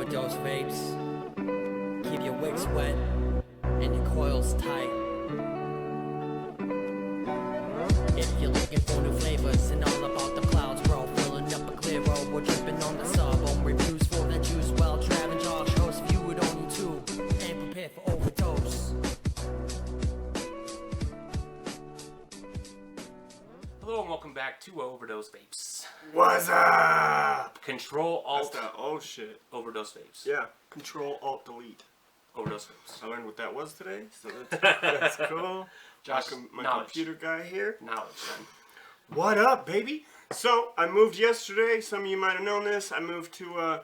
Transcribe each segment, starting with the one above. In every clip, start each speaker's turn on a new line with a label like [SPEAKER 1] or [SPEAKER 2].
[SPEAKER 1] Overdose vapes. Keep your wicks wet and your coils tight. If you're looking for new flavors and all about the clouds, bro, filling up a clear road, we're dripping on the sub-ohm reviews for the juice. Well, Trav and Josh host, view it on YouTube and prepare for overdose.
[SPEAKER 2] Hello and welcome back to OverDoseVapes.
[SPEAKER 3] What's up?
[SPEAKER 2] Control Alt
[SPEAKER 3] That's that old shit.
[SPEAKER 2] OverDoseVapes.
[SPEAKER 3] Yeah. Control Alt Delete.
[SPEAKER 2] OverDoseVapes.
[SPEAKER 3] I learned what that was today, so that's cool.
[SPEAKER 2] Josh,
[SPEAKER 3] my
[SPEAKER 2] knowledge.
[SPEAKER 3] computer guy here.
[SPEAKER 2] Knowledge, son.
[SPEAKER 3] What up, baby? So I moved yesterday. Some of you might have known this. I moved to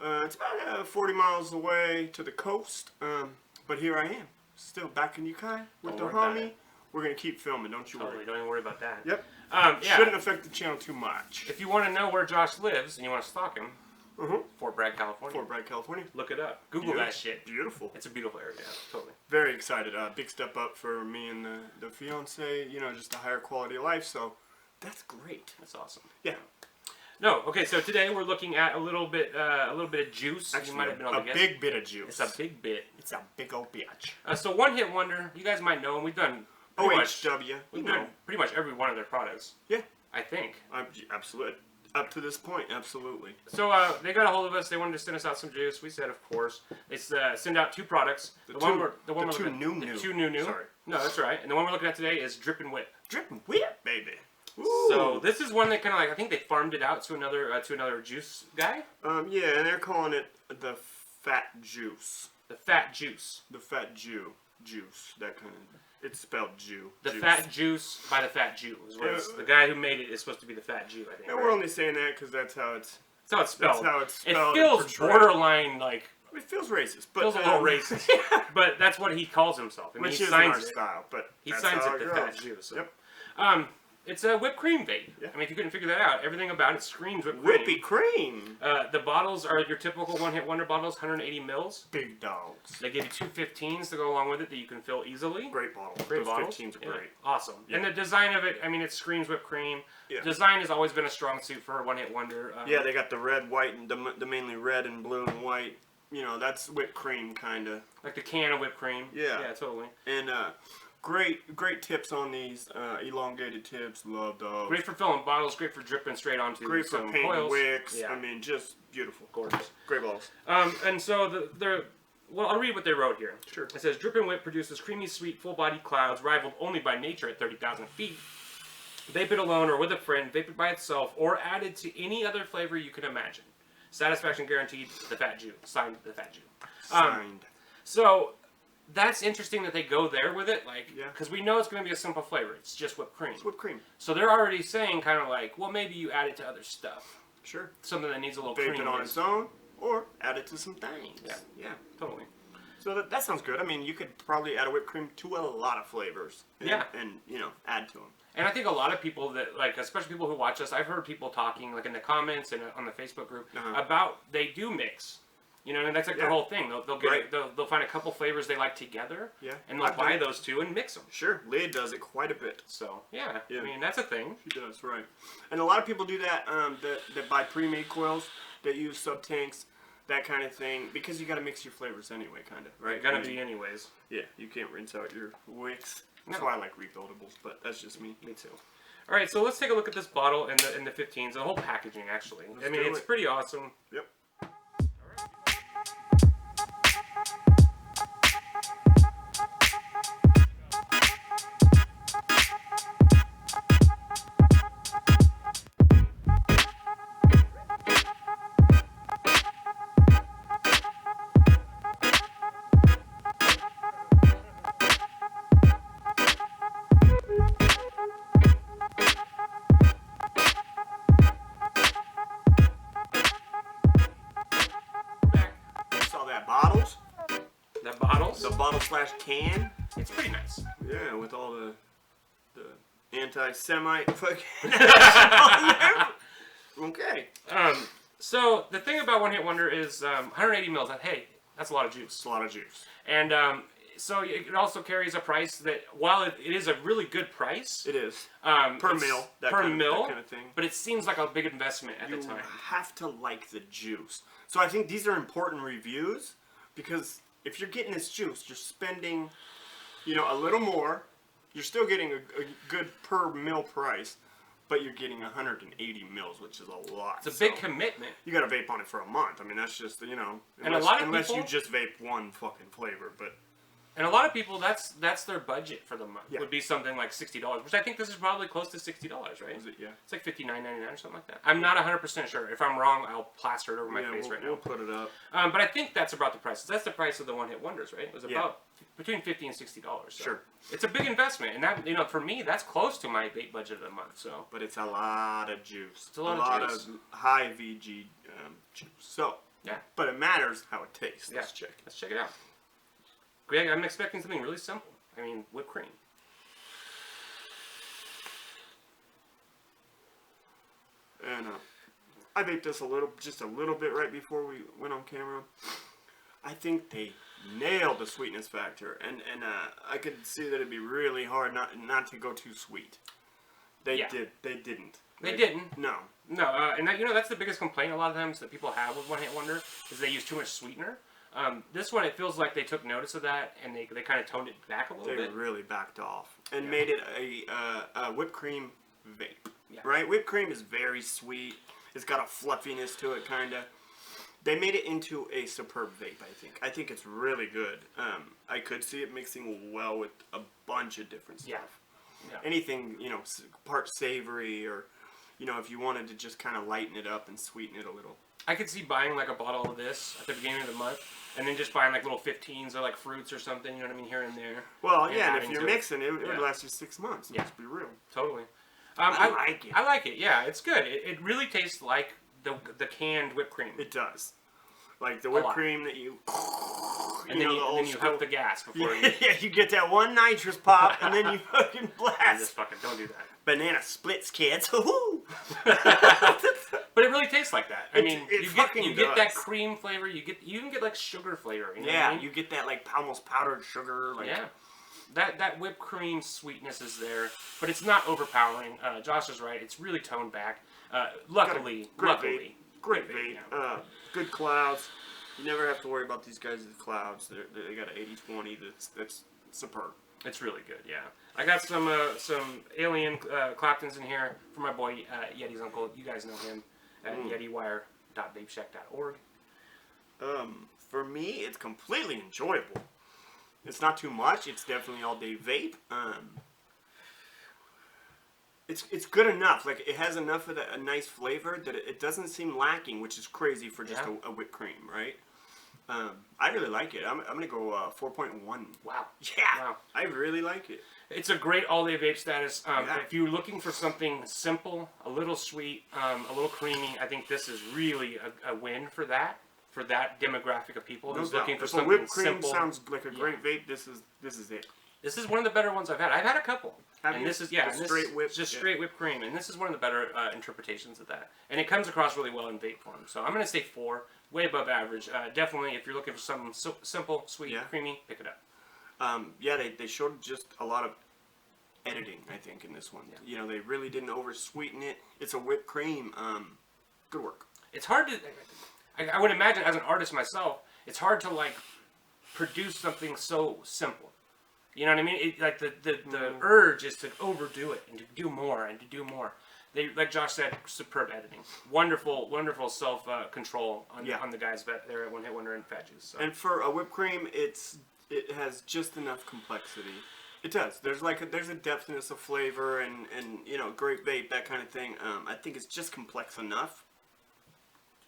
[SPEAKER 3] it's about 40 miles away to the coast. But here I am, still back in Ukai with the
[SPEAKER 2] Don't worry about
[SPEAKER 3] homie.
[SPEAKER 2] it.
[SPEAKER 3] We're gonna keep filming. Don't you
[SPEAKER 2] Totally,
[SPEAKER 3] worry.
[SPEAKER 2] don't even worry about that.
[SPEAKER 3] Yep.
[SPEAKER 2] Yeah.
[SPEAKER 3] Shouldn't affect the channel too much.
[SPEAKER 2] If you want to know where Josh lives and you want to stalk him, Fort Bragg, California.
[SPEAKER 3] Fort Bragg, California.
[SPEAKER 2] Look it up. Google that shit.
[SPEAKER 3] Beautiful.
[SPEAKER 2] It's a beautiful area. Totally.
[SPEAKER 3] Very excited. Big step up for me and the fiance. You know, just a higher quality of life. So that's great.
[SPEAKER 2] That's awesome.
[SPEAKER 3] Yeah.
[SPEAKER 2] No, okay. So today we're looking at a little bit of juice.
[SPEAKER 3] Actually,
[SPEAKER 2] you might have been on
[SPEAKER 3] a
[SPEAKER 2] the guess.
[SPEAKER 3] big bit of juice.
[SPEAKER 2] It's a big bit.
[SPEAKER 3] It's a big old bitch.
[SPEAKER 2] So One Hit Wonder. You guys might know, and we've done pretty much,
[SPEAKER 3] OHW.
[SPEAKER 2] we've done pretty much every one of their products.
[SPEAKER 3] Yeah.
[SPEAKER 2] I think.
[SPEAKER 3] Absolutely. Up to this point, absolutely.
[SPEAKER 2] So they got a hold of us. They wanted to send us out some juice. We said, of course. They send out two products. The two new.
[SPEAKER 3] Sorry.
[SPEAKER 2] No, that's right. And the one we're looking at today is Drippn Whip.
[SPEAKER 3] Drippn Whip, baby. Ooh.
[SPEAKER 2] So this is one that kind of like, I think they farmed it out to another juice guy.
[SPEAKER 3] Yeah, and they're calling it the Fat Juice.
[SPEAKER 2] The Fat Juice.
[SPEAKER 3] The Fat Jew juice. That kind of. It's spelled Jew.
[SPEAKER 2] The
[SPEAKER 3] juice.
[SPEAKER 2] Fat Juice by the Fat Jew. Is what the guy who made it is supposed to be the Fat Jew, I think.
[SPEAKER 3] And
[SPEAKER 2] right?
[SPEAKER 3] we're only saying that because that's how it's.
[SPEAKER 2] That's how it's spelled.
[SPEAKER 3] That's how it's spelled.
[SPEAKER 2] It feels borderline like.
[SPEAKER 3] It feels racist, but
[SPEAKER 2] Feels a little racist. But that's what he calls himself. I mean,
[SPEAKER 3] which
[SPEAKER 2] he
[SPEAKER 3] is
[SPEAKER 2] signs
[SPEAKER 3] our style, but
[SPEAKER 2] He
[SPEAKER 3] that's
[SPEAKER 2] signs
[SPEAKER 3] how
[SPEAKER 2] it the
[SPEAKER 3] goes.
[SPEAKER 2] Fat Jew. So.
[SPEAKER 3] Yep.
[SPEAKER 2] It's a whipped cream vape.
[SPEAKER 3] Yeah.
[SPEAKER 2] I mean, if you couldn't figure that out, everything about it screams whipped cream.
[SPEAKER 3] Whippy cream.
[SPEAKER 2] The bottles are your typical one-hit wonder bottles, 180 mils.
[SPEAKER 3] Big dogs.
[SPEAKER 2] They give you two 15s to go along with it that you can fill easily.
[SPEAKER 3] Great bottle.
[SPEAKER 2] Great
[SPEAKER 3] Those
[SPEAKER 2] bottles.
[SPEAKER 3] 15s are
[SPEAKER 2] Yeah.
[SPEAKER 3] great.
[SPEAKER 2] Awesome.
[SPEAKER 3] Yeah.
[SPEAKER 2] And the design of it, I mean, it screams whipped cream.
[SPEAKER 3] Yeah.
[SPEAKER 2] Design has always been a strong suit for a one-hit wonder.
[SPEAKER 3] Yeah, they got the red, white, and the mainly red and blue and white. You know, that's whipped cream, kind of.
[SPEAKER 2] Like the can of whipped cream.
[SPEAKER 3] Yeah.
[SPEAKER 2] Yeah, totally.
[SPEAKER 3] And great tips on these. Elongated tips. Love those.
[SPEAKER 2] Great for filling bottles. Great for dripping straight onto
[SPEAKER 3] Great for
[SPEAKER 2] some
[SPEAKER 3] painting
[SPEAKER 2] coils.
[SPEAKER 3] wicks.
[SPEAKER 2] Yeah.
[SPEAKER 3] I mean, just beautiful.
[SPEAKER 2] Gorgeous.
[SPEAKER 3] Great bottles.
[SPEAKER 2] And so well, I'll read what they wrote here.
[SPEAKER 3] Sure.
[SPEAKER 2] It says, Drippn Whip produces creamy, sweet, full-bodied clouds rivaled only by nature at 30,000 feet. Vape it alone or with a friend, vape it by itself, or added to any other flavor you can imagine. Satisfaction guaranteed, the Fat Jew. Signed, the Fat Jew.
[SPEAKER 3] Signed.
[SPEAKER 2] So, that's interesting that they go there with it, like,
[SPEAKER 3] Yeah.
[SPEAKER 2] because we know it's going to be a simple flavor. It's just whipped cream.
[SPEAKER 3] It's whipped cream.
[SPEAKER 2] So they're already saying kind of like, well, maybe you add it to other stuff.
[SPEAKER 3] Sure.
[SPEAKER 2] Something that needs a little
[SPEAKER 3] Vape
[SPEAKER 2] cream.
[SPEAKER 3] it on its own, or add it to some things.
[SPEAKER 2] Yeah.
[SPEAKER 3] Yeah.
[SPEAKER 2] Totally.
[SPEAKER 3] So that sounds good. I mean, you could probably add a whipped cream to a lot of flavors. And,
[SPEAKER 2] Yeah.
[SPEAKER 3] And, you know, add to them.
[SPEAKER 2] And I think a lot of people that, like, especially people who watch us, I've heard people talking, like, in the comments and on the Facebook group, about they do mix. You know, and that's like their whole thing. They'll get
[SPEAKER 3] Right.
[SPEAKER 2] they'll find a couple flavors they like together,
[SPEAKER 3] Yeah.
[SPEAKER 2] and they'll
[SPEAKER 3] I've
[SPEAKER 2] buy
[SPEAKER 3] done-
[SPEAKER 2] those two and mix them.
[SPEAKER 3] Sure. Leah does it quite a bit.
[SPEAKER 2] So yeah,
[SPEAKER 3] Yeah.
[SPEAKER 2] I mean that's a thing.
[SPEAKER 3] She does, right. And a lot of people do that, that buy pre-made coils, that use sub-tanks, that kind of thing, because you got to mix your flavors anyway, kind of, right?
[SPEAKER 2] Gotta
[SPEAKER 3] I mean,
[SPEAKER 2] be anyways.
[SPEAKER 3] Yeah, you can't rinse out your wicks. That's
[SPEAKER 2] No.
[SPEAKER 3] why I like refillable, but that's just me.
[SPEAKER 2] Me too. All right, so let's take a look at this bottle and the 15s, the whole packaging actually. I mean
[SPEAKER 3] do
[SPEAKER 2] it's
[SPEAKER 3] it.
[SPEAKER 2] pretty awesome.
[SPEAKER 3] Yep. Saw that bottles,
[SPEAKER 2] The bottles,
[SPEAKER 3] the bottle slash can.
[SPEAKER 2] it's pretty nice.
[SPEAKER 3] Yeah, with all the anti-Semite fucking. Okay.
[SPEAKER 2] So the thing about One Hit Wonder is 180 mils. Hey, that's a lot of juice.
[SPEAKER 3] It's a lot of juice.
[SPEAKER 2] And So it also carries a price that, while it is a really good price,
[SPEAKER 3] It is.
[SPEAKER 2] per
[SPEAKER 3] Per mil. That kind of thing.
[SPEAKER 2] but it seems like a big investment at the
[SPEAKER 3] You
[SPEAKER 2] time.
[SPEAKER 3] have to like the juice. So I think these are important reviews because if you're getting this juice, you're spending, a little more. You're still getting a good per mil price, but you're getting 180 mils, which is a lot.
[SPEAKER 2] It's a big commitment.
[SPEAKER 3] You got to vape on it for a month. I mean, that's just
[SPEAKER 2] And a lot of
[SPEAKER 3] unless
[SPEAKER 2] people-
[SPEAKER 3] you just vape one fucking flavor, but.
[SPEAKER 2] And a lot of people, that's their budget for the month.
[SPEAKER 3] Yeah.
[SPEAKER 2] Would be something like $60, which I think this is probably close to $60, right?
[SPEAKER 3] Is it? Yeah.
[SPEAKER 2] It's like $59.99 or something like that. I'm not 100% sure. If I'm wrong, I'll plaster it over my face right now.
[SPEAKER 3] We'll put it up.
[SPEAKER 2] But I think that's about the price. That's the price of the one-hit wonders, right? It was
[SPEAKER 3] Yeah.
[SPEAKER 2] about between $50 and $60. So
[SPEAKER 3] Sure.
[SPEAKER 2] It's a big investment, and that for me, that's close to my vape budget of the month. So
[SPEAKER 3] But it's a lot of juice.
[SPEAKER 2] It's a lot of juice.
[SPEAKER 3] of high VG juice. So.
[SPEAKER 2] yeah,
[SPEAKER 3] But it matters how it tastes.
[SPEAKER 2] yeah.
[SPEAKER 3] Let's check.
[SPEAKER 2] Let's check it out. Greg, I'm expecting something really simple. I mean, whipped cream.
[SPEAKER 3] And I vaped this just a little bit right before we went on camera. I think they nailed the sweetness factor, and I could see that it'd be really hard not to go too sweet. They
[SPEAKER 2] Yeah.
[SPEAKER 3] did. They didn't.
[SPEAKER 2] They didn't.
[SPEAKER 3] No.
[SPEAKER 2] No, and that's the biggest complaint a lot of times that people have with One Hit Wonder is they use too much sweetener. This one, it feels like they took notice of that and they kind of toned it back a little
[SPEAKER 3] They
[SPEAKER 2] bit.
[SPEAKER 3] really backed off and made it a whipped cream vape.
[SPEAKER 2] Yeah.
[SPEAKER 3] Right? Whipped cream is very sweet. It's got a fluffiness to it, kind of. They made it into a superb vape, I think. I think it's really good. I could see it mixing well with a bunch of different stuff.
[SPEAKER 2] Yeah.
[SPEAKER 3] Anything, part savory or, if you wanted to just kind of lighten it up and sweeten it a little.
[SPEAKER 2] I could see buying like a bottle of this at the beginning of the month and then just buying like little 15s or like fruits or something, you know what I mean, here and there.
[SPEAKER 3] Well,
[SPEAKER 2] And
[SPEAKER 3] yeah, and
[SPEAKER 2] adding
[SPEAKER 3] if you're
[SPEAKER 2] to it.
[SPEAKER 3] mixing it, it would
[SPEAKER 2] Yeah.
[SPEAKER 3] last you 6 months.
[SPEAKER 2] Yeah.
[SPEAKER 3] Let's be real.
[SPEAKER 2] Totally.
[SPEAKER 3] I like it.
[SPEAKER 2] I like it, yeah, it's good. It really tastes like the canned whipped cream.
[SPEAKER 3] It does. Like the whipped
[SPEAKER 2] lot.
[SPEAKER 3] cream that you...
[SPEAKER 2] and then you hook the gas before you...
[SPEAKER 3] Yeah, you get that one nitrous pop, and then you fucking
[SPEAKER 2] Just
[SPEAKER 3] blast.
[SPEAKER 2] fucking don't do that.
[SPEAKER 3] Banana splits, kids. Woohoo!
[SPEAKER 2] But it really tastes like that. I mean,
[SPEAKER 3] it
[SPEAKER 2] you
[SPEAKER 3] fucking
[SPEAKER 2] get that
[SPEAKER 3] does.
[SPEAKER 2] cream flavor. You even get like sugar flavor. You know what
[SPEAKER 3] Yeah,
[SPEAKER 2] I mean?
[SPEAKER 3] you get that like almost powdered sugar. Like,
[SPEAKER 2] Yeah. That whipped cream sweetness is there, but it's not overpowering. Josh is right. It's really toned back. Luckily.
[SPEAKER 3] Great vape.
[SPEAKER 2] Yeah.
[SPEAKER 3] Good clouds. You never have to worry about these guys' clouds. They got an 80-20 that's superb.
[SPEAKER 2] It's really good, yeah. I got some Alien Claptons in here for my boy Yeti's uncle. You guys know him at yetiwire.vapeshack.org.
[SPEAKER 3] For me, it's completely enjoyable. It's not too much. It's definitely all day vape. It's good enough. Like it has enough of a nice flavor that it doesn't seem lacking, which is crazy for just a whipped cream, right? I really like it. I'm gonna go 4.1.
[SPEAKER 2] Wow.
[SPEAKER 3] Yeah,
[SPEAKER 2] Wow.
[SPEAKER 3] I really like it.
[SPEAKER 2] It's a great all-day vape status.
[SPEAKER 3] Yeah.
[SPEAKER 2] If you're looking for something simple, a little sweet, a little creamy, I think this is really a win for that demographic of people who's looking for
[SPEAKER 3] If a
[SPEAKER 2] something
[SPEAKER 3] whipped cream
[SPEAKER 2] simple.
[SPEAKER 3] sounds like a great vape, this is it.
[SPEAKER 2] This is one of the better ones I've had. I've had a couple.
[SPEAKER 3] Have
[SPEAKER 2] and
[SPEAKER 3] you?
[SPEAKER 2] this is
[SPEAKER 3] The straight whipped,
[SPEAKER 2] just
[SPEAKER 3] yeah.
[SPEAKER 2] straight whipped cream, and this is one of the better interpretations of that. And it comes across really well in vape form. So I'm gonna say 4, way above average. Definitely, if you're looking for something simple, sweet,
[SPEAKER 3] Yeah.
[SPEAKER 2] creamy, pick it up.
[SPEAKER 3] They showed just a lot of editing, I think, in this one.
[SPEAKER 2] Yeah.
[SPEAKER 3] They really didn't over sweeten it. It's a whipped cream. Good work.
[SPEAKER 2] It's hard to. I would imagine as an artist myself, it's hard to like produce something so simple. You know what I mean? The urge is to overdo it and to do more and to do more. They, like Josh said, superb editing, wonderful self control on the guys there at One Hit Wonder and Fat Jewce. So.
[SPEAKER 3] And for a whipped cream, it has just enough complexity. It does. There's a depthness of flavor and great vape, that kind of thing. I think it's just complex enough.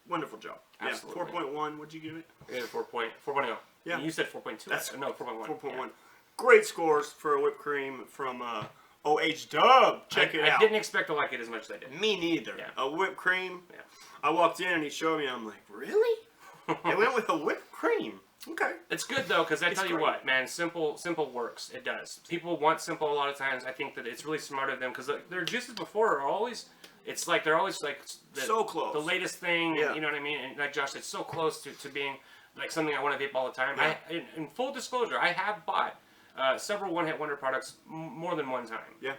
[SPEAKER 3] Wonderful job.
[SPEAKER 2] Absolutely.
[SPEAKER 3] Yeah, 4.1. What'd you give it?
[SPEAKER 2] I gave it 4.0.
[SPEAKER 3] Yeah.
[SPEAKER 2] And you said 4.2.
[SPEAKER 3] That's
[SPEAKER 2] no 4.1.
[SPEAKER 3] 4.1.
[SPEAKER 2] Yeah.
[SPEAKER 3] Great scores for a whipped cream from OH-Dub. Check it out.
[SPEAKER 2] I didn't expect to like it as much as I did.
[SPEAKER 3] Me neither.
[SPEAKER 2] Yeah.
[SPEAKER 3] A whipped cream.
[SPEAKER 2] Yeah.
[SPEAKER 3] I walked in and he showed me. I'm like, really? I went with a whipped cream. Okay.
[SPEAKER 2] It's good though, because I tell you
[SPEAKER 3] great.
[SPEAKER 2] what, man, simple works. It does. People want simple a lot of times. I think that it's really smart of them because their juices before are always. It's like they're always like
[SPEAKER 3] So close.
[SPEAKER 2] the latest thing.
[SPEAKER 3] Yeah.
[SPEAKER 2] You know what I mean? And like Josh said, so close to being like something I want to vape all the time.
[SPEAKER 3] Yeah.
[SPEAKER 2] In full disclosure, I have bought several one-hit wonder products more than one time.
[SPEAKER 3] Yeah.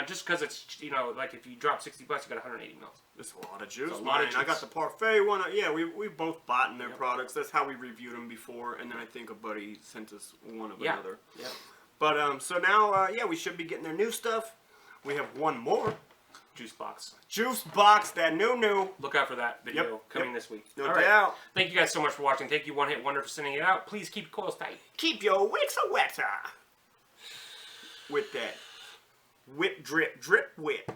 [SPEAKER 2] Just because it's, you know, like if you drop $60, you got 180 mils.
[SPEAKER 3] It's a lot of juice,
[SPEAKER 2] It's a lot of
[SPEAKER 3] man. I got
[SPEAKER 2] juice.
[SPEAKER 3] the Parfait one. Yeah, we both bought in their products. That's how we reviewed them before. And then I think a buddy sent us one of another.
[SPEAKER 2] Yeah.
[SPEAKER 3] But so now, yeah, we should be getting their new stuff. We have one more.
[SPEAKER 2] Juice box.
[SPEAKER 3] Juice box, that new.
[SPEAKER 2] Look out for that video
[SPEAKER 3] Yep,
[SPEAKER 2] coming
[SPEAKER 3] yep.
[SPEAKER 2] this week.
[SPEAKER 3] No
[SPEAKER 2] All right.
[SPEAKER 3] doubt.
[SPEAKER 2] Thank you guys so much for watching. Thank you, One Hit Wonder, for sending it out. Please keep coils tight.
[SPEAKER 3] Keep your wicks a wetter. With that whip, drip, drip, whip.